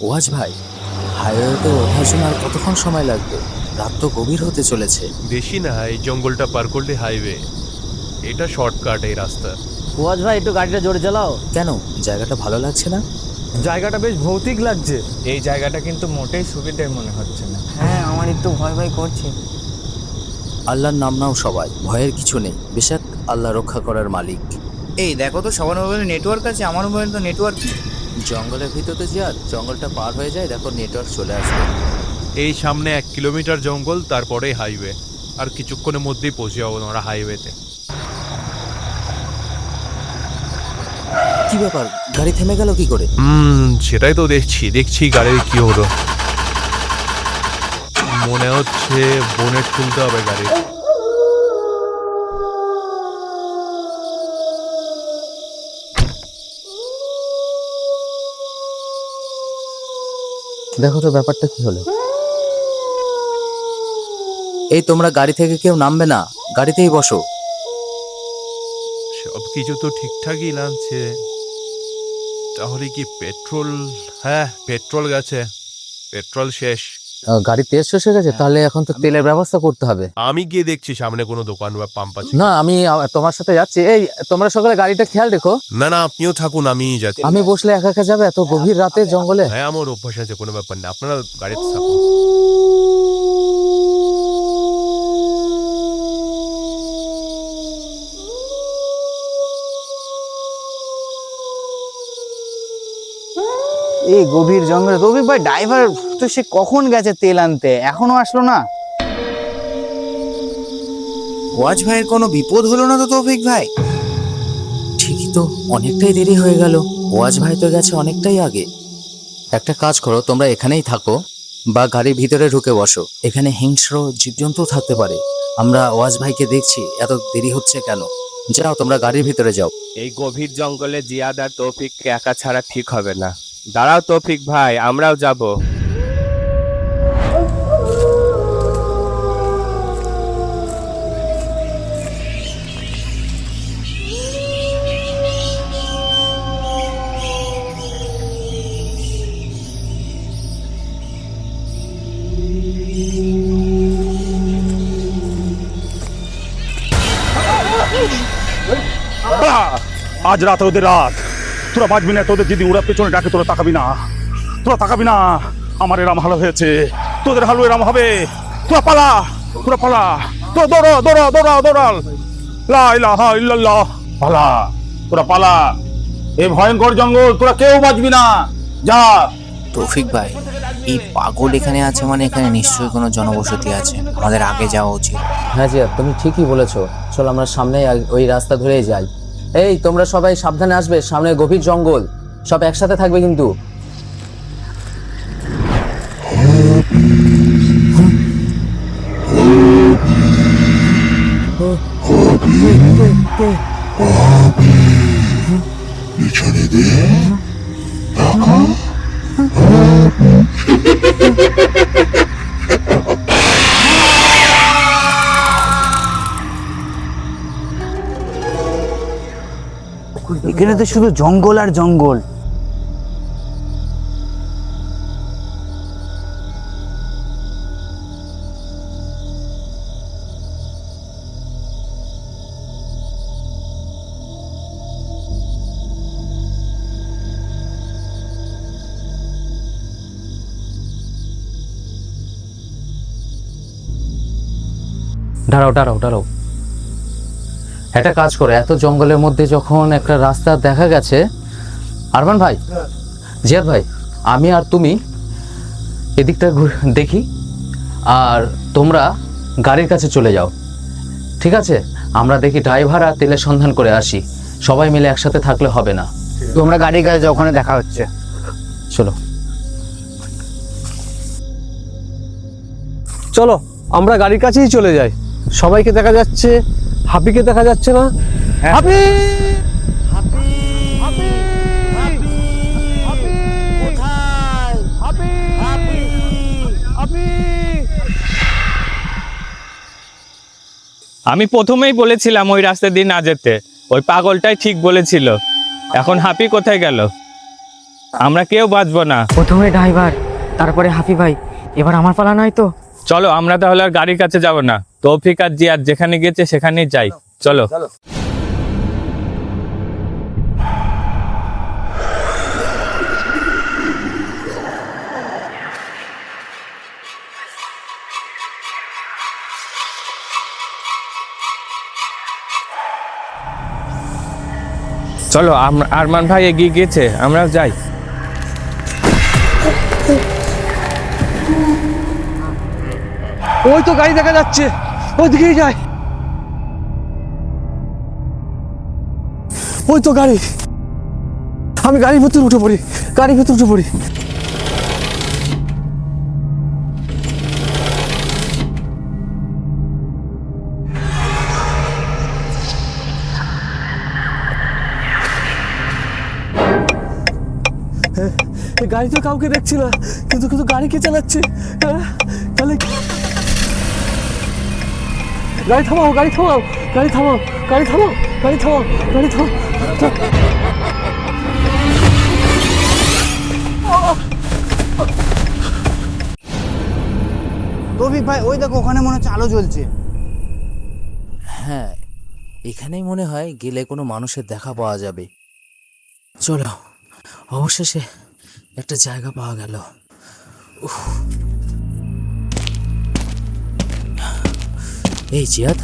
ওয়াজ ভাই, হাইওয়েতে ওঠার জন্য আর কতক্ষণ সময় লাগবে? রাত তো গভীর হতে চলেছে। বেশি না, এই জঙ্গলটা পার করলে হাইওয়ে। এটা শর্টকাট এই রাস্তা। ওয়াজ ভাই একটু গাড়িটা জোরে চালাও। কেন, জায়গাটা ভালো লাগছে না? জায়গাটা বেশ ভৌতিক লাগছে। এই জায়গাটা কিন্তু মোটেই সুবিধার মনে হচ্ছে না। হ্যাঁ, আমার একটু ভয় ভয় করছে। আল্লাহর নাম নাও সবাই, ভয়ের কিছু নেই। বেশক আল্লাহ রক্ষা করার মালিক। এই দেখো তো, সবার মোবাইলে নেটওয়ার্ক আছে, আমার মোবাইলে তো নেটওয়ার্ক নেই। জঙ্গলের ভিতরে যে আর জঙ্গলটা পার হয়ে যায়, দেখো নেটওয়ার্ক চলে আসবে। এই সামনে 1 কিলোমিটার জঙ্গল, তারপরে হাইওয়ে। আর কিছুক্ষণের মধ্যেই পৌঁছে যাবো আমরা হাইওয়েতে। কি ব্যাপার, গাড়ি থেমে গেল কি করে? সেটাই তো দেখছি গাড়ির কি হলো। মনে হচ্ছে বোনেট খুলতে হবে গাড়ির। দেখো তো ব্যাপারটা কি হলো। এই তোমরা গাড়ি থেকে কেউ নামবে না, গাড়িতেই বসো। সবকিছু তো ঠিকঠাকই লাগছে। তাহলে কি পেট্রোল? হ্যাঁ, পেট্রোল গেছে, পেট্রোল শেষ। গাড়ি তেল শেষ হয়ে গেছে, তাহলে এখন তো তেলের ব্যবস্থা করতে হবে। আমি গিয়ে দেখছি সামনে কোনো দোকান বা পাম্প আছে। না, আমি তোমার সাথে যাচ্ছি। এই তোমরা সকালে গাড়িটা খেয়াল রেখো। না না, আপনিও থাকুন, আমি যাচ্ছি। আমি বসলে একা একা যাবে এত গভীর রাতে জঙ্গলে? হ্যাঁ, আমার অভ্যাস আছে, কোনো ব্যাপার না, আপনারা গাড়িতে থাকুন। এই গভীর জঙ্গলে রফিক ভাই ড্রাইভার তো সে কখন গেছে তেল আনতে, এখনো আসলো না। ওয়াজ ভাইয়ের কোনো বিপদ হলো না তো তৌফিক ভাই? ঠিকই তো, অনেকটাই দেরি হয়ে গেল। ওয়াজ ভাই তো গেছে অনেকটাই আগে। একটা কাজ করো, তোমরা এখানেই থাকো বা গাড়ির ভিতরে ঢুকে বসো। এখানে হিংস্র জীবজন্তু থাকতে পারে। আমরা ওয়াজ ভাইকে দেখছি, এত দেরি হচ্ছে কেন? যাও তোমরা গাড়ির ভিতরে যাও। এই গভীর জঙ্গলে জিয়াদ আর তৌফিককে একা ছাড়া ঠিক হবে না। দাঁড়াও তৌফিক ভাই, আমরাও যাব। আজ রাত ওদের রাত, তোরা বাঁচবি না। তোদের যদি ওরা পেছনে ডাকে তোরা তাকাবি না, তোরা তাকাবি না। আমার এরাম হাল হয়েছে, তোদের হালু এরাম হবে। তোরা পালা, তোরা পালা, তো দৌড়ো দৌড়ো দৌড়াও দৌড়াল। লা ইলাহা ইল্লাল্লাহ, পালা, তোরা পালা। এই ভয়ঙ্কর জঙ্গল, তোরা কেউ বাঁচবি না। যা। তৌফিক ভাই, এই পাগল এখানে আছে মানে এখানে নিশ্চয়ই কোনো জনবসতি আছে, আমাদের আগে যাওয়া উচিত। হ্যাঁ জিয়া, তুমি ঠিকই বলেছো। চলো আমরা সামনে ওই রাস্তা ধরেই যাই। এই তোমরা সবাই সাবধানে আসবে, সামনে গভীর জঙ্গল, সব একসাথে থাকবে কিন্তু। এখানে তো শুধু জঙ্গল আর জঙ্গল। দাঁড়াও দাঁড়াও দাঁড়াও, একটা কাজ করো। এত জঙ্গলের মধ্যে যখন একটা রাস্তা দেখা গেছে, আরমান ভাই, জিয়াদ ভাই, আমি আর তুমি এদিকটা দেখি, আর তোমরা গাড়ির কাছে চলে যাও, ঠিক আছে? আমরা দেখি ড্রাইভার আর তেলের সন্ধান করে আসি। সবাই মিলে একসাথে থাকলে হবে না। তোমরা গাড়ির কাছে যাও, ওখানে দেখা হচ্ছে। চলো চলো আমরা গাড়ির কাছেই চলে যাই। সবাইকে দেখা যাচ্ছে, হাপিকে দেখা যাচ্ছে না। হাপি, হাপি, হাপি, হাপি, কোথায়? Happy, happy, happy. আমি প্রথমেই বলেছিলাম ওই রাস্তা দিয়ে না যেতে। ওই পাগলটাই ঠিক বলেছিল। এখন হাপি কোথায় গেল? আমরা কেউ বাঁচবো না। প্রথমে ড্রাইভার, তারপরে হাফি ভাই, এবার আমার পালা নয় তো? চলো আমরা তাহলে আর গাড়ির কাছে যাব না, তৌফিক আর জিয়াদ যেখানে গেছে সেখানেই যাই। চলো। চলো, আরমান ভাই এগিয়ে গেছে, আমরা যাই। ওই তো গাড়ি দেখা যাচ্ছে, ওইদিকেই যায়। ওই তো গাড়ি, আমি গাড়ির ভেতর উঠে পড়ি, গাড়ির ভেতর উঠে পড়ি। গাড়ি তো কাউকে দেখছি না, কিন্তু কিন্তু গাড়ি কে চালাচ্ছে? তাহলে গাড়ি থামাও, গাড়ি থামাও, গাড়ি থামাও, গাড়ি থামাও, গাড়ি থামাও, গাড়ি থামাও। রফিক ভাই, ওই দেখো ওখানে মনে হচ্ছে আলো জ্বলছে। হ্যাঁ, এখানেই মনে হয় গেলে কোনো মানুষের দেখা পাওয়া যাবে। চলো, অবশেষে একটা জায়গা পাওয়া গেল। উফ। এই জিয়াদ,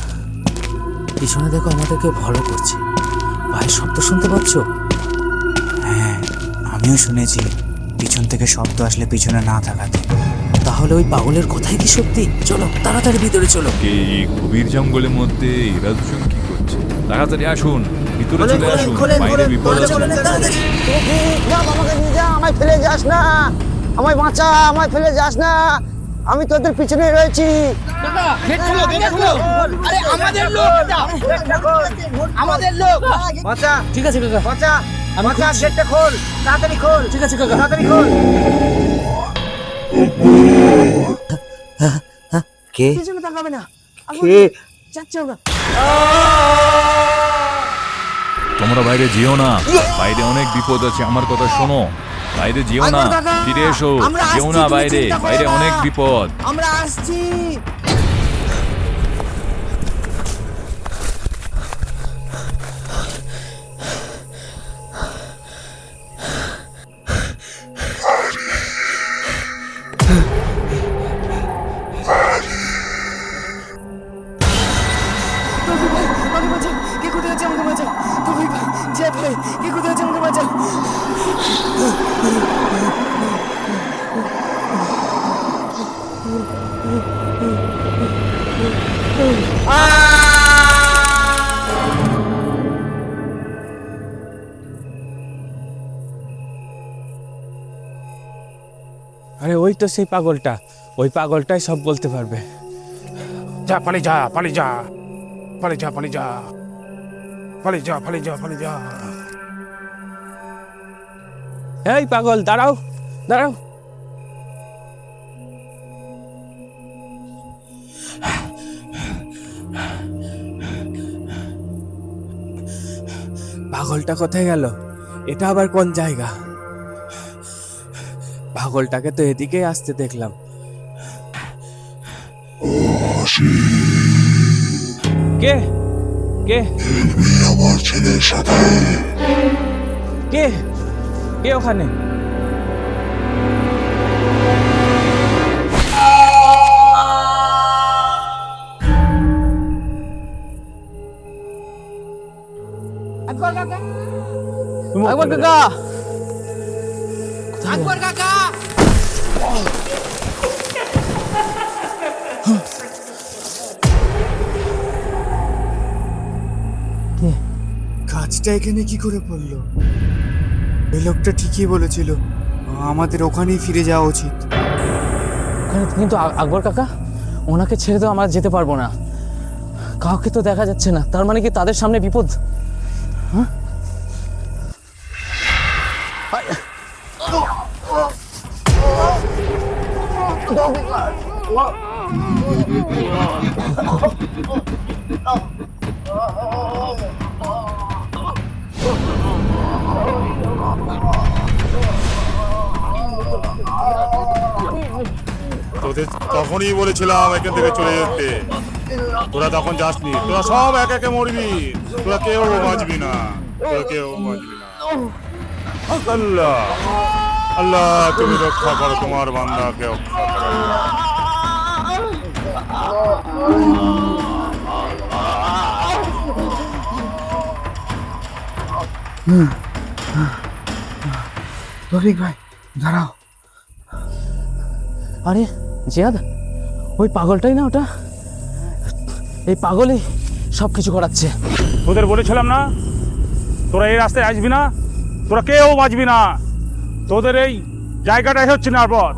পিছনে দেখো, আমাদেরকে ফলো করছে। পায়ের শব্দ শুনতে পাচ্ছ? হ্যাঁ, আমিও শুনেছি পিছন থেকে শব্দ আসলে পিছনে না তাকাতে। তাহলে ওই পাগলের কথাই কি সত্যি? চলো তাড়াতাড়ি ভিতরে চলো। এই গভীর জঙ্গলের মধ্যে এরা দুজন কি করছে? তাড়াতাড়ি আসুন, ভিতরে চলে আসুন, বাইরে বিপদ আছে। আমাকে নিয়ে যা, আমায় ফেলে যাস না, আমায় বাঁচা, আমায় ফেলে যাস না, আমি তোদের পিছনে রয়েছি। বাঁচা, ঠিক আছে কাকা, বাঁচা, বাঁচা, গেটটা খোল, তাড়াতাড়ি খোল। ঠিক আছে কাকা। তাড়াতাড়ি খোল। কে? পিছনে তাকাবে না, কে? যাচ্ছে ওরা। তোমরা বাইরে যেও না, বাইরে অনেক বিপদ আছে, আমার কথা শোনো, বাইরে যেও না, ফিরে এসো, যেও না বাইরে, বাইরে অনেক বিপদ। আমরা আসছি। কে কোথায় আছে আমাকে বাঁচাও? তৌফিক ভাই, জিয়াদ ভাই, কে কোথায় আছে আমাকে বাঁচাও? আরে ওই তো সেই পাগলটা, ওই পাগলটাই সব বলতে পারবে। যা, পালিয়ে যা, পালিয়ে যা, পালিয়ে যা, পালিয়ে যা, পালিয়ে যা, পালিয়ে যা, পালিয়ে যা। এই পাগল, দাঁড়াও, দাঁড়াও। পাগলটা কোথায় গেল? এটা আবার কোন জায়গা? পাগলটাকে তো এদিকেই আসতে দেখলাম। কে কে? আমার ছেলের সাথে। কে কে ওখানে? আকবর কাকা, আকবর কাকা। কাজটা এখানে কি করে পড়লো? এই লোকটা ঠিকই বলেছিল, আমাদের ওখানেই ফিরে যাওয়া উচিত। কিন্তু আকবর কাকা, ওনাকে ছেড়ে তো আমরা যেতে পারবো না। কাউকে তো দেখা যাচ্ছে না, তার মানে কি তাদের সামনে বিপদ? হ্যাঁ, তোদের তখনই বলেছিলাম এখান থেকে চলে যেতে, তোরা তখন যাসনি। তোরা সব এক একে মরবি, তোরা কেউ বাঁচবি না, তোরা কেউ বাঁচবি না। আল্লাহ আল্লাহ, তুমি রক্ষা করো তোমার বান্দাকে, রক্ষা করো আল্লাহ। রফিক ভাই দাঁড়াও। আরে জিয়াদ, ওই পাগলটাই না ওটা? এই পাগলই সব কিছু করাচ্ছে। তোদের বলেছিলাম না তোরা এই রাস্তায় আসবি না, তোরা কেউ বাঁচবি না। তোদের এই জায়গাটাই হচ্ছে না পথ।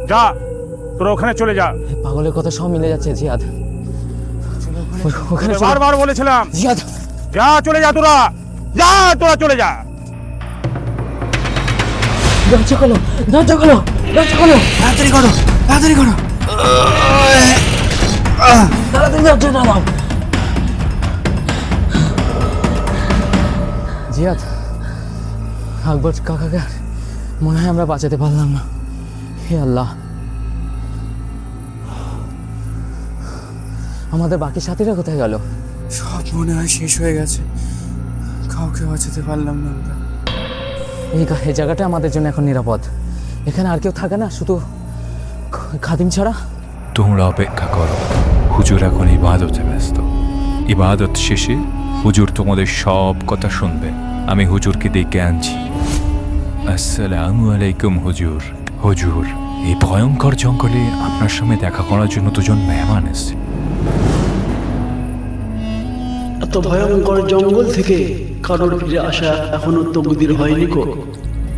যা, তোরা ওখানে চলে যা। এই পাগলের কথা সব মিলে যাচ্ছে জিয়াদ। ওখানে চলে- বারবার বলেছিলাম জিয়াদ, যা, চলে যা, তোরা যা, তোরা চলে যা। দরজা খোলো, দরজা খোলো, দরজা খোলো, তাড়াতাড়ি করো, তাড়াতাড়ি করো। তাড়াতাড়ি দরজাটা দাও। জিয়াদ, আকবর কাকাকে মনে হয় আমরা বাঁচাতে পারলাম না। হে আল্লাহ, আমাদের বাকি সাথীরা কোথায় গেল? সব মনে হয় শেষ হয়ে গেছে, কাউকে বাঁচাতে পারলাম না আমরা। এই জায়গাটা আমাদের জন্য এখন নিরাপদ। এখানে আর কেউ থাকে না, শুধু খাদিম ছাড়া। তোমরা অপেক্ষা করো, হুজুর এখন ইবাদতে ব্যস্ত। ইবাদত শেষে হুজুর তোমাদের সব কথা শুনবে। আমি হুজুরকে ডেকে আনছি। আসসালামু আলাইকুম হুজুর। হুজুর, এই ভয়ঙ্কর জঙ্গলে আপনার সঙ্গে দেখা করার জন্য দুজন মেহমান এসেছে। এত ভয়ঙ্কর জঙ্গল থেকে কারোর ফিরে আসা এখনো তকদির হয়নি কো।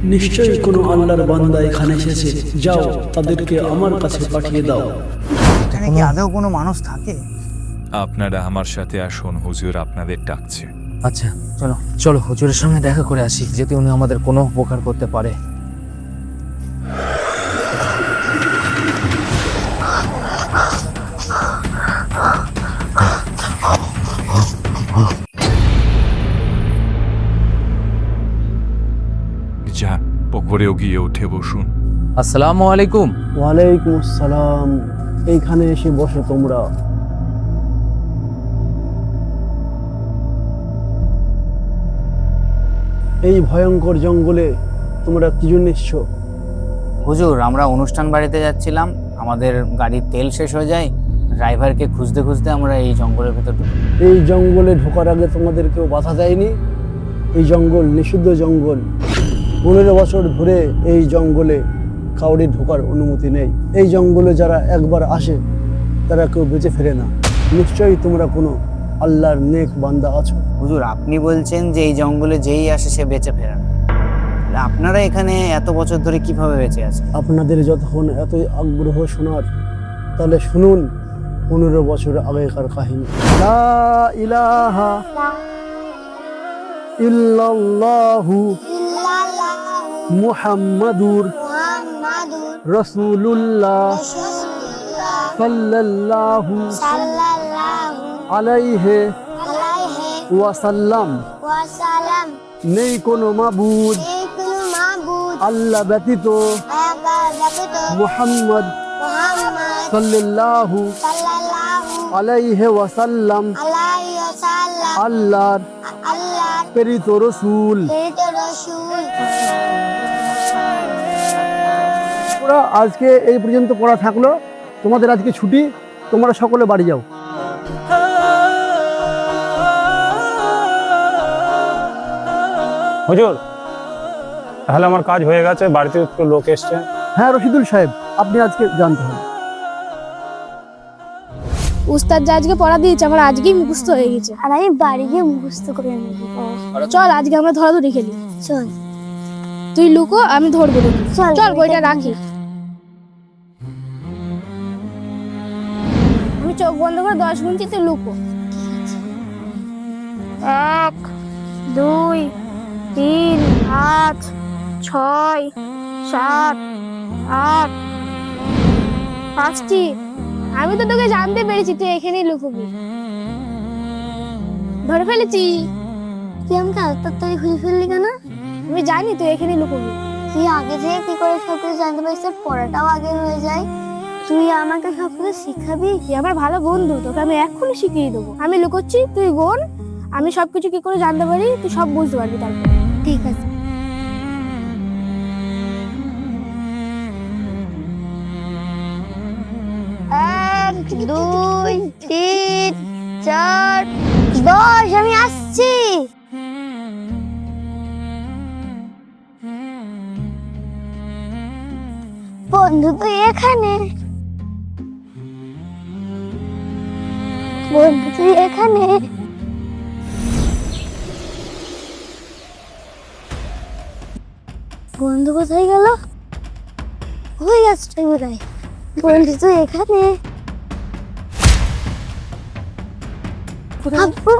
নিশ্চয়ই কোনো আল্লাহর বান্দা এখানে এসেছে। যাও, তাদেরকে আমার কাছে পাঠিয়ে দাও। এখানে কি আদৌ কোনো মানুষ থাকে? আপনারা আমার সাথে আসুন, হুজুর আপনাদের ডাকছে। আচ্ছা চলো চলো, হুজুরের সঙ্গে দেখা করে আসি, যদি উনি আমাদের কোনো উপকার করতে পারে। যা, পুকুরেও গিয়ে উঠে বসুন। আসসালামু আলাইকুম। ওয়ালাইকুম আসসালাম। এইখানে এসে বসো তোমরা। এই ভয়ঙ্কর জঙ্গলে তোমরা কি জন্য এসছো? হুজুর, আমরা অনুষ্ঠান বাড়িতে যাচ্ছিলাম, আমাদের গাড়ির তেল শেষ হয়ে যায়, ড্রাইভারকে খুঁজতে খুঁজতে আমরা এই জঙ্গলের ভেতর ঢুকি। এই জঙ্গলে ঢোকার আগে তোমাদের কেউ বাধা দেয়নি? এই জঙ্গল নিষিদ্ধ জঙ্গল। 15 বছর ধরে এই জঙ্গলে কাউরি ঢোকার অনুমতি নেই। এই জঙ্গলে যারা একবার আসে তারা কেউ বেঁচে ফেরে না। নিশ্চয়ই তোমরা কোনো আল্লাহর নেক বান্দা আছো। হুজুর, আপনি বলছেন যে এই জঙ্গলে যেই আসে সে বেঁচে ফেরে না। আপনারা এখানে এত বছর ধরে কিভাবে বেঁচে আছেন? আপনাদের যতক্ষণ এতই আগ্রহ শোনার, তাহলে শুনুন 15 বছর আগেকার কাহিনী। লা ইলাহা ইল্লাল্লাহু মুহাম্মাদুর রাসূলুল্লাহ সাল্লাল্লাহু আলাইহি ওয়াসাল্লাম। নেই কোনো মাবুদ আল্লাহ ব্যতীত, মুহাম্মদ সাল্লাল্লাহু আলাইহি ওয়াসাল্লাম আল্লাহর প্রেরিত রাসূল। পুরা আজকে এই পর্যন্ত পড়া থাকলো, তোমাদের আজকে ছুটি, তোমরা সকলে বাড়ি যাও। হুজুর, তাহলে আমার কাজ হয়ে গেছে, বাড়িতে একটু লোক এসছে। হ্যাঁ রশিদুল সাহেব, আপনি আজকে জানতে হবে। উস্তাদ যা আজকে পড়া দিয়েছে আমার আজকেই মুখস্থ হয়ে গেছে, আর আমি বাড়ি গিয়ে মুখস্থ করে নেব। চল আজকে আমরা ধরাধরি খেলি। চল, তুই লুকো, আমি ধরবো তোকে। চল বইটা রাখি। আমি চোখ বন্ধ করে 10 গুনছি, তুই লুকো। 1 2 3 8 6 7 8 5টি। আমি তো তোকে জানতে পেরেছি তুই এখানেই লুকোবি। ধরে ফেলেছি। তুই আমাকে এত তাড়াতাড়ি খুঁজে ফেললি কেন? আমি জানি তুই এখানেই লুকোবি। তুই আগে থেকে কি করে সব কিছু জানতে পারিস, তোর পড়াটাও আগে হয়ে যায়। তুই আমাকে সব কিছু শিখাবি? তুই আমার ভালো বন্ধু, তোকে আমি এক্ষুনি শিখিয়ে দেবো। আমি লুকোচ্ছি, তুই গোন, আমি সবকিছু কি করে জানতে পারি তুই সব বুঝতে পারবি তারপর। ঠিক আছে। 1 2 3 4 10 আমি আসছি। বন্ধু তুই এখানে? বন্ধু তুই এখানে? বন্ধু কোথায় গেল? হয়ে গেছে কোথায়? বন্ধু তুই এখানে? আব্বু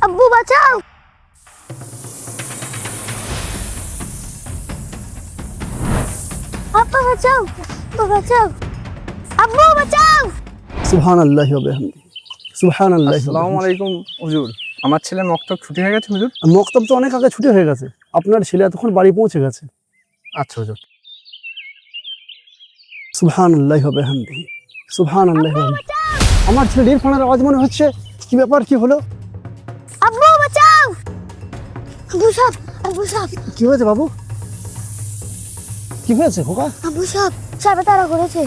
আব্বু বাঁচাও! আব্বু বাঁচাও! আব্বু বাঁচাও! আব্বু বাঁচাও! সুবহানাল্লাহি ওয়া বিহামদিহি, সুবহানাল্লাহি। আসসালামু আলাইকুম হুজুর, আমার ছেলে মক্তব ছুটি হয়ে গেছে হুজুর। মক্তব তো অনেক আগে ছুটি হয়ে গেছে, আপনার ছেলে এতক্ষণ বাড়ি পৌঁছে গেছে। আচ্ছা হুজুর। সুবহানাল্লাহি ওয়া বিহামদিহি, সুবহানাল্লাহি ওয়া বিহামদিহি। আমার ছেলে ইরফানের আওয়াজ মনে হচ্ছে। কি ব্যাপার, কি হলো? আব্বু বাঁচাও! আব্বু সাহেব, আব্বু সাহেব। কি হয়েছে বাবু? কি হয়েছে খোকা? আব্বু সাহেব, সাহেব তারা করেছে।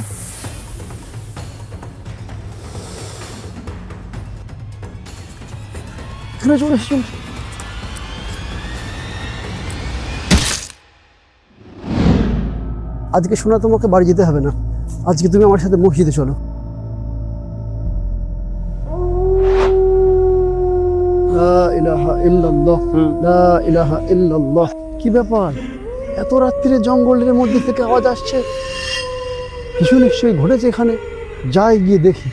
এখানে চলে এসেছো। আজকে শোনা তোমাকে বাড়ি যেতে হবে না, আজকে তুমি আমার সাথে মসজিদে চলো। লা ইলাহা ইল্লাল্লাহ, লা ইলাহা ইল্লাল্লাহ। কি ব্যাপার, এত রাত্রিরে জঙ্গলের মধ্যে থেকে আওয়াজ আসছে? কিছু নিশ্চয়ই ঘটেছে এখানে, যাই গিয়ে দেখি।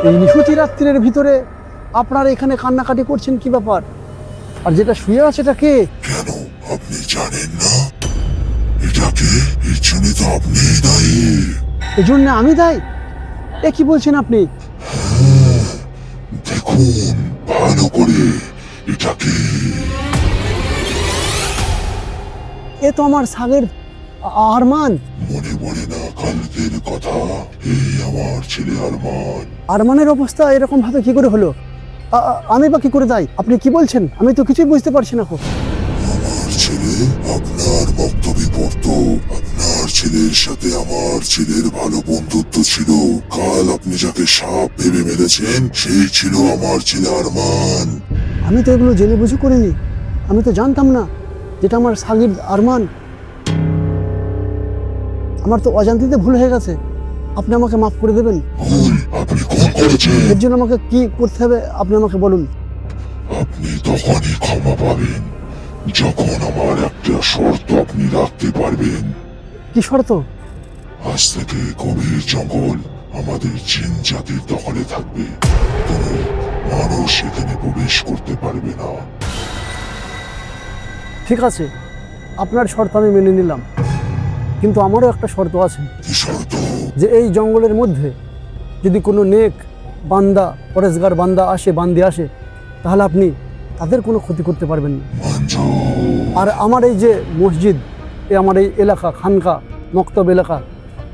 এই নিশুতি রাত্রির ভিতরে আপনারা এখানে কান্নাকাটি করছেন, কি ব্যাপার? আর যেটা শুয়ে আছে এটা কে? কেন আপনি জানেন না এটাকে? এর জন্য তো আপনি দায়ী। এজন্য আমি দায়ী? এ কি বলছেন আপনি? দেখুন ভালো করে এটাকে। এ তো আমার সাগের আরমান। মনে পড়ে না কালকের কথা? এই আমার ছেলে আরমান। আরমানের অবস্থা এরকম ভাবে কি করে হলো? আমি বা কি করে দাই? আপনি কি বলছেন? আমি তো কিছুই বুঝতে পারছি না। আমার ছেলে আপনার বক্তব্য পড়তো। আপনার ছেলের সাথে আমার ছেলের ভালো বন্ধুত্ব ছিল। কাল আপনি যাকে সাপ ভেবে মেরেছেন সেই ছিল আমার ছেলে আরমান। আমি তো এগুলো জেনে বুঝে করিনি, আমি তো জানতাম না যেটা আমার সাগির আরমান। আমার তো অজান্তিতে ভুল হয়ে গেছে, আপনি আমাকে মাফ করে দেবেন। আপনি কোন করেছেন? এর জন্য আমাকে কি করতে হবে আপনি আমাকে বলুন। আপনি তখনই ক্ষমা পাবেন যখন আমার একটা শর্ত আপনি রাখতে পারবেন। কি শর্ত? আজ থেকে গভীর জঙ্গল আমাদের জিন জাতির দখলে থাকবে। কোনো মানুষ এখানে প্রবেশ করতে পারবে না। ঠিক আছে, আপনার শর্ত আমি মেনে নিলাম, কিন্তু আমারও একটা শর্ত আছে। কি শর্ত? যে এই জঙ্গলের মধ্যে যদি কোনো নেক বান্দা, পরেশগার বান্দা আসে, বান্দি আসে, তাহলে আপনি তাদের কোনো ক্ষতি করতে পারবেন না। আর আমার এই যে মসজিদ, আমার এই এলাকা, খানকা, মক্তব এলাকা,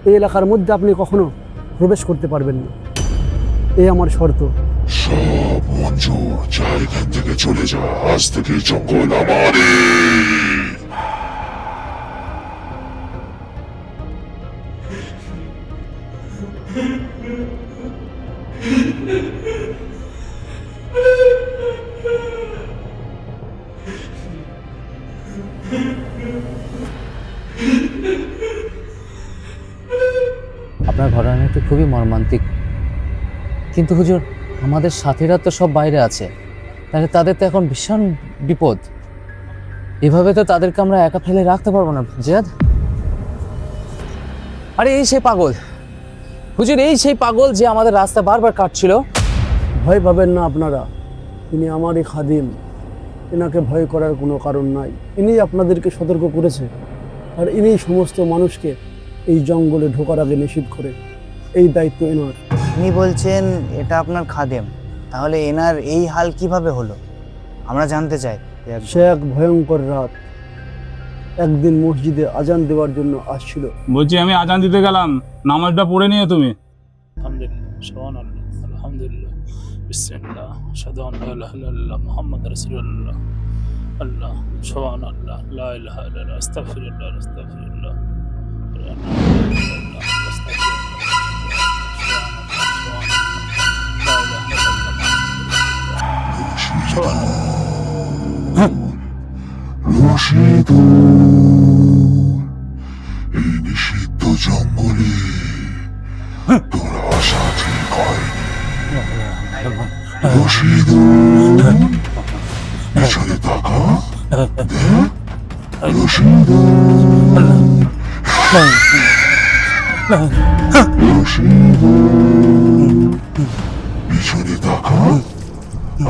এই এলাকার মধ্যে আপনি কখনো প্রবেশ করতে পারবেন না। এই আমার শর্ত। সব মঞ্জুর, যা এখান থেকে চলে যা। আজ থেকে জঙ্গল আমারই। আপনার ঘটনাটি খুবই মর্মান্তিক, কিন্তু হুজুর আমাদের সাথীরা তো সব বাইরে আছে, তাহলে তাদের তো এখন ভীষণ বিপদ। এভাবে তো তাদেরকে আমরা একা ফেলে রাখতে পারবো না জিয়াদ। আরে এই সেই পাগল হুজুর, এই সেই পাগল যে আমাদের রাস্তা বারবার কাটছিল। ভয় পাবেন না আপনারা, তিনি আমারই খাদিম, এনাকে ভয় করার কোনো কারণ নাই। ইনি আপনাদেরকে সতর্ক করেছে, আর ইনি সমস্ত মানুষকে এই জঙ্গলে ঢোকার আগে নিষিদ্ধ করে। এই দায়িত্ব এনার। উনি বলছেন এটা আপনার খাদেম, তাহলে এনার এই হাল কিভাবে হলো আমরা জানতে চাই। সে এক ভয়ঙ্কর রাত একদিন মসজিদে আজান দেওয়ার জন্য আসছিল। বলছি আমি আজান দিতে গেলাম, নামাজটা পড়ে নিয়ে তুমি। আলহামদুলিল্লাহ, সুবহানাল্লাহ, আলহামদুলিল্লাহ, বিসমিল্লাহ, আশহাদু আন লা ইলাহা ইল্লাল্লাহ মুহাম্মাদুর রাসূলুল্লাহ, আল্লাহ, সুবহানাল্লাহ, লা ইলাহা ইল্লাল্লাহ, আস্তাগফিরুল্লাহ, আস্তাগফিরুল্লাহ, এই নিষিদ্ধ জঙ্গলে তোর আশা ঠিক হয়নি। রশিদুল, পিছনে তাকা, দেখ, রশিদুল, রশিদুল, পিছনে তাকা,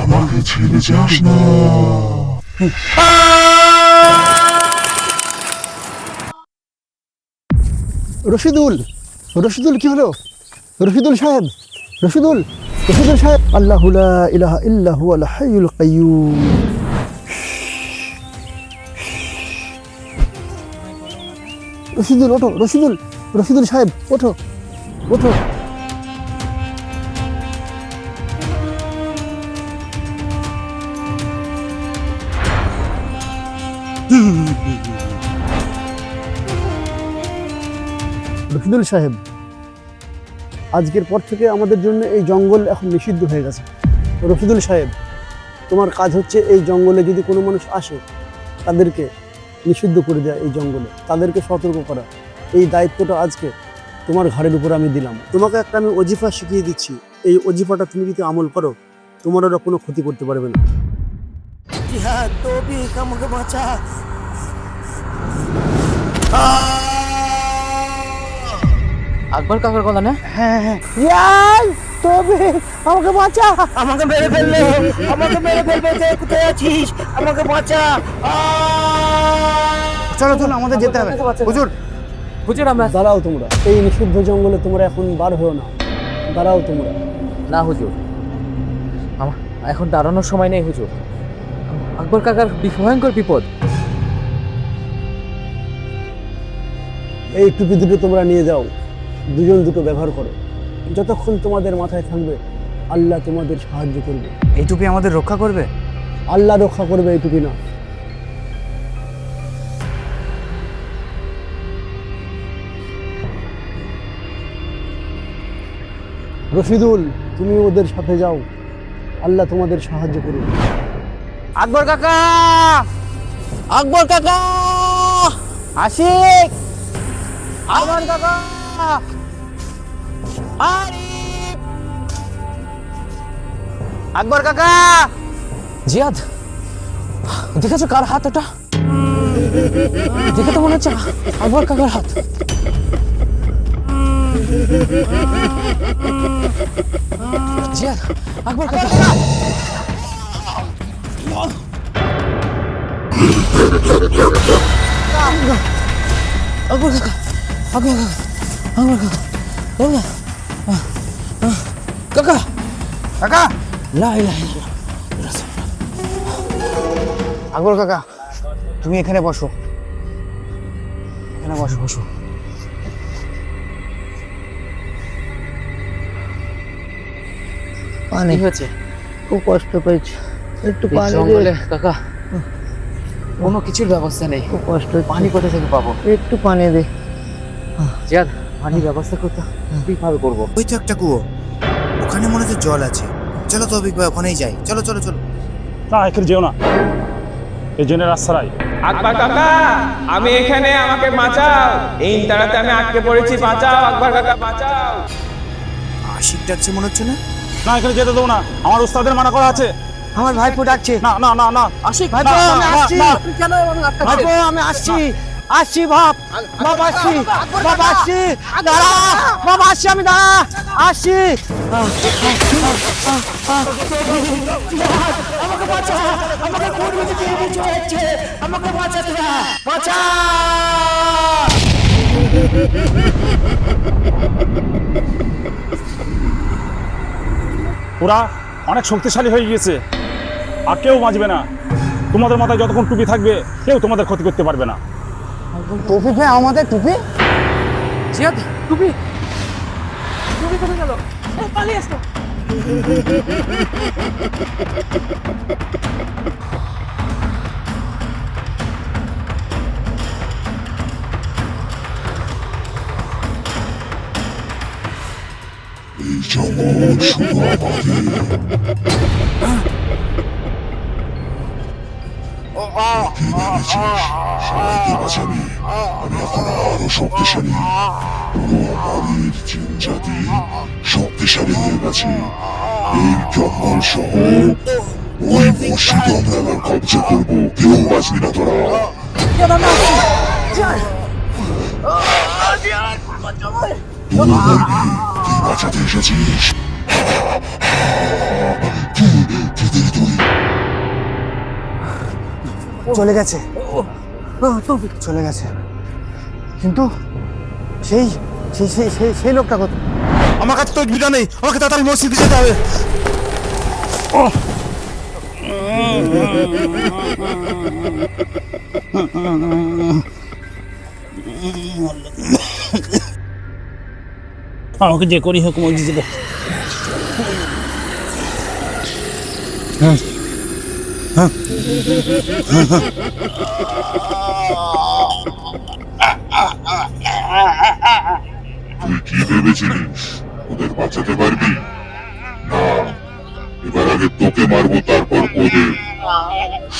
আমাকে ছেড়ে যাস না। রশিদুল, রশিদুল কি হলো? রশিদুল সাহেব, রশিদুল, রশিদুল সাহেব, আল্লাহু লা ইলাহা ইল্লা হুয়াল হাইয়ুল কাইয়্যুম। রশিদুল ওঠো, রশিদুল, রশিদুল সাহেব ওঠো, ওঠো। রশিদুল সাহেব, আজকের পর থেকে আমাদের জন্য এই জঙ্গল এখন নিষিদ্ধ হয়ে গেছে। রশিদুল সাহেব, তোমার কাজ হচ্ছে এই জঙ্গলে যদি কোনো মানুষ আসে তাদেরকে নিষিদ্ধ করে দেওয়া, এই জঙ্গলে তাদেরকে সতর্ক করা। এই দায়িত্বটা আজকে তোমার ঘাড়ের উপর আমি দিলাম। তোমাকে একটা আমি ওজিফা শিখিয়ে দিচ্ছি, এই ওজিফাটা তুমি যদি আমল করো তোমার ওরা কোনো ক্ষতি করতে পারবে না। জিহাদ তৌফিক, আমাকে বাঁচা। আকবর কাকার গলা না? হ্যাঁ হ্যাঁ, ইয়াই তৌফিক, আমাকে বাঁচা, আমাকে মেরে ফেললো, আমাকে মেরে ফেলবে। কোথায় আছিস? আমাকে বাঁচা। চলো চলো, আমাদের যেতে হবে। হুজুর, হুজুর আমরা দাঁড়াও তোমরা, এই নিষিদ্ধ জঙ্গলে তোমরা এখন বার হও না, দাঁড়াও তোমরা। না হুজুর, আমার এখন দাঁড়ানোর সময় নেই হুজুর। আকবর কাকার ভয়ঙ্কর বিপদ। এই টুপি দুটো তোমরা নিয়ে যাও, দুজন দুটো ব্যবহার করো। যতক্ষণ তোমাদের মাথায় থাকবে আল্লাহ তোমাদের সাহায্য করবে। এই টুপি আমাদের রক্ষা করবে? আল্লাহ রক্ষা করবে, এই টুপি না। রশিদুল, তুমি ওদের সাথে যাও, আল্লাহ তোমাদের সাহায্য করবে। আকবর কাকা, আকবর কাকা, আশিক, আকবর কাকা, আরিফ, আকবর কাকা। জিয়াদ, দেখেছো কার হাত ওটা? দেখে তো মনে হচ্ছে আকবর কাকার হাত। জিয়াদ, আকবর কাকা। আকবর কাকা, আকবর কাকা, আকবর কাকা, বাবা, কাকা, কাকা, লা ইলাহা ইল্লাল্লাহ। আকবর কাকা, তুমি এখানে বসো, এখানে বসো, বসো। পানি হয়েছে, খুব কষ্ট পেয়েছি, একটু এই পানি দে। জঙ্গলে কাকা কোনো কিছুর ব্যবস্থা নেই। খুব কষ্ট হচ্ছে। পানি কোথা থেকে পাবো? একটু পানি দে। জিয়াদ, পানির ব্যবস্থা করতে কিভাবে করবো? ওই তো একটা কুয়ো, ওখানে মনে হচ্ছে জল আছে। চলো তৌফিক ভাই, ওখানেই যাই। চলো চলো চলো। না, এখানে যেও না, এই জেনের রাস্তায়। আকবর কাকা, আমি এখানে, আমাকে বাঁচাও। এই তাড়াতে আমি আটকে পড়েছি, বাঁচাও আকবর কাকা, বাঁচাও। আশিক ডাকছে মনে হচ্ছে না? না, এখানে যেতে দেবো না, আমার উস্তাদের মানা করা আছে। আমার ভাইপো ডাকছে। না না না না, আশিক, ভাইপো আমি আসছি। ভাইপো আমি আসছি, আসছি বাপ, বাপ আসছি, বাপ আসছি, দাঁড়া, বাপ আসছি, আমি দাঁড়া, আসছি। আমাকে বাঁচা, আমাকে কোন দিকে দিয়ে কিছু হচ্ছে, আমাকে বাঁচা, তোরা বাঁচা। ওরা অনেক শক্তিশালী হয়ে গিয়েছে, আর কেউ বাঁচবে না। তোমাদের মাথায় যতক্ষণ টুপি থাকবে কেউ তোমাদের ক্ষতি করতে পারবে না। টুপি ভাই, আমাদের টুপি। জিয়াদ টুপি টুপি কোথায় গেল? পালিয়ে আসতো। এই জঙ্গল শুধু আমাদের। কি ভেবেছিস সবাইকে বাঁচাবি? আমি এখন আরো শক্তিশালী। পুরো আমাদের জিন জাতি শক্তিশালী হয়ে গেছে। এই জঙ্গল সহ ওই মসজিদ আমরা এবার কবজা করবো। কেউ বাঁচবি না তোরা। তুই বাঁচাতে এসেছিস? চলে গেছে, চলে গেছে। কিন্তু সেই সেই সেই সেই সেই লোকটা কত? আমার কাছে তো বিটা নেই, আমাকে তাড়াতাড়ি মসজিদে যেতে হবে। আমাকে যে করি হোক মসজিদে যেতে। তুই কি ভেবেছিলিস ওদের বাঁচাতে পারবি না? এবার আগে তোকে মারবো, তারপর ওদের।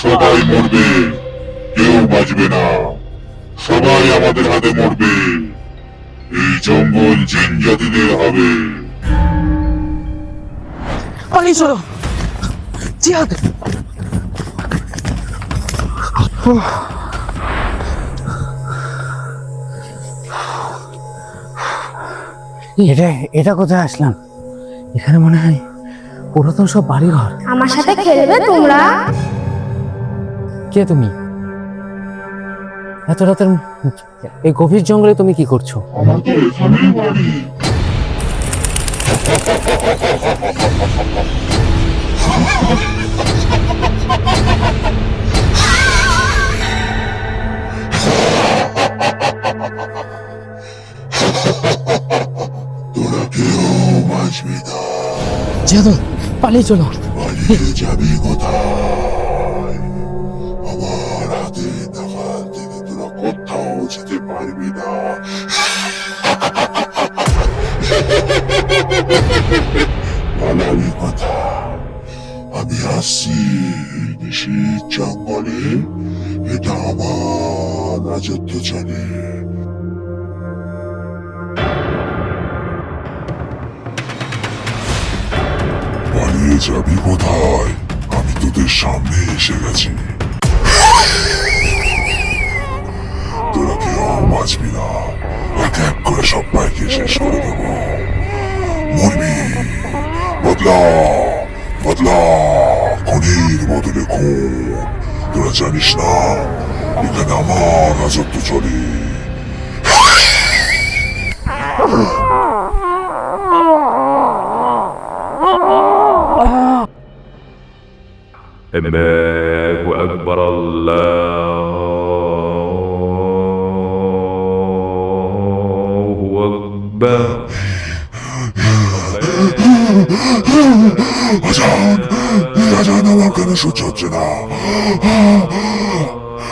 সবাই মরবে, কেউ বাঁচবে না। সবাই আমাদের হাতে মরবে। এই জঙ্গল জিন জাতিদের হবে। পালিয়ে চলো জিয়াদ। এটা এটা কোথায় আসলাম? এখানে মনে হয় পুরাতন সব বাড়িঘর। আমার সাথে খেলবে তোমরা? কে তুমি? এত রাতের এই গভীর জঙ্গলে তুমি কি করছো? আমাদের এখানেই বাড়ি। তোরা কেউ বাঁচবি না। জিয়াদ পালিয়ে চলো। পালিয়ে যাবি কোথায়? আমার হাতে নাগাল থেকে তোরা কোথাও যেতে পারবি না। পালাবি কোথায়? আমি আসছি নিশীথ জঙ্গলে। এটা আমার রাজত্ব চলে। পালিয়ে যাবি কোথায়? আমি তোদের সামনে এসে গেছি। তোরা কেউ বাঁচবি না। এক এক করে সবাইকে শেষ করে দেবো। মরবি। বদলা বদলা, খুনির বদলে খুন। তোরা জানিস না এখানে আমার রাজত্ব চলে। الله أكبر الله أكبر আজান আজান, আমার কেন সহ্য হচ্ছে না।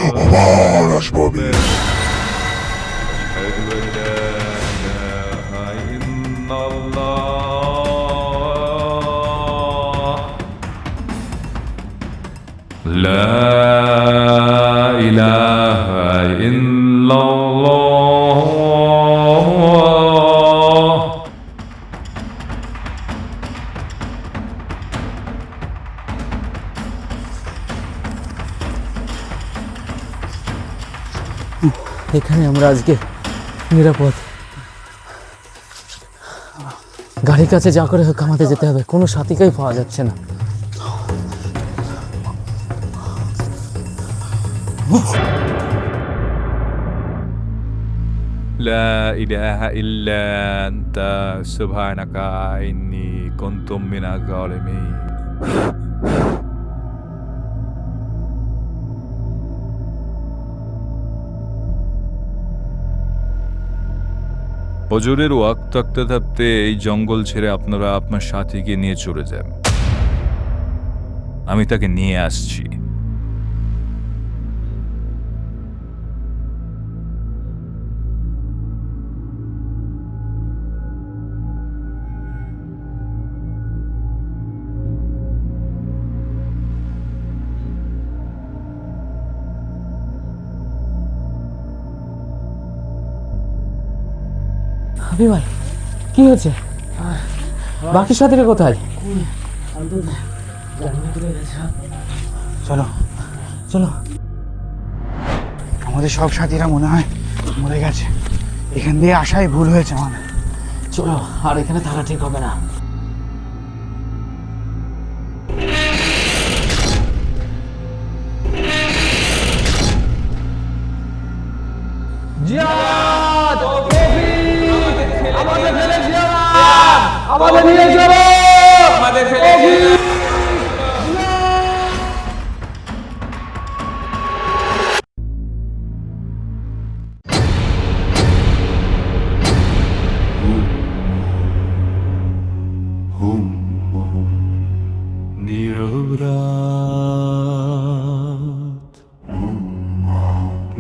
আবার আসবো আমি। أشهد أن لا إله إلا الله لا إله إلا الله এখানে আমরা আজকে নিরাপদ। গাড়ির কাছে যা করে হোক আমাদের যেতে হবে। কোনো সাথীকেই পাওয়া যাচ্ছে না। لا إله إلا أنت سبحانك إني كنت من الظالمين ফজরের ওয়াক্ত থাকতে থাকতে এই জঙ্গল ছেড়ে আপনারা আপনার সাথীকে নিয়ে চলে যান। আমি তাকে নিয়ে আসছি। হাবিব ভাই, কি হয়েছে? বাকি সাথীরা কোথায়? চলো চলো। আমাদের সব সাথীরা মনে হয় মরে গেছে। এখান দিয়ে আসাই ভুল হয়েছে আমাদের। চলো, আর এখানে থাকা ঠিক হবে না। আমাদের নিয়ে চলো, আমাদের ফেলে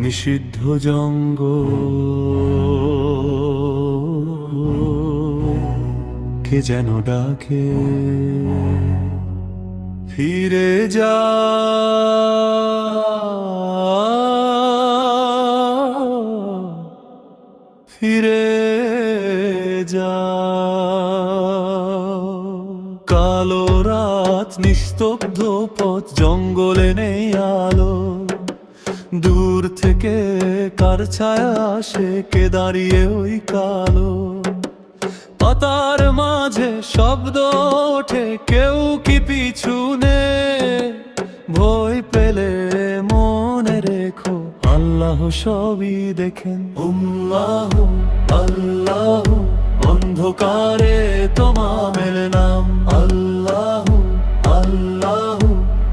নিষিদ্ধ জঙ্গল কে যেন ডাকে, ফিরে যা ফিরে যা। কালো রাত নিস্তব্ধ পথ, জঙ্গলে নেই আলো। দূর থেকে কার ছায়া আসে, কে দাঁড়িয়ে ওই কালো পাতার মাঝে শব্দ ওঠে, কেউ কি পিছনে? ভয় পেলে মনে রেখো, আল্লাহ সবই দেখেন। আল্লাহ আল্লাহ, অন্ধকারে তোমার নাম। আল্লাহ আল্লাহ,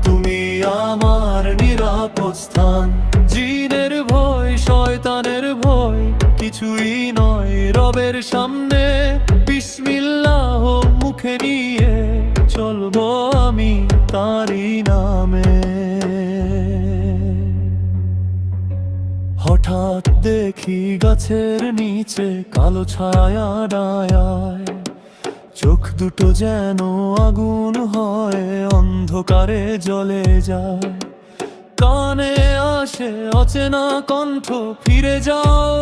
তুমি আমার নিরাপদ স্থান। জিনের ভয়, শয়তানের ভয় কিছুই নয় রবের সামনে। বিসমিল্লাহ মুখে নিয়ে চলবো আমি তারই নামে। হঠাৎ দেখি গাছের নিচে কালো ছায়া ডায়ায়, চোখ দুটো যেন আগুন হয়, অন্ধকারে জ্বলে যায়। কানে আসে অচেনা কণ্ঠ, ফিরে যাও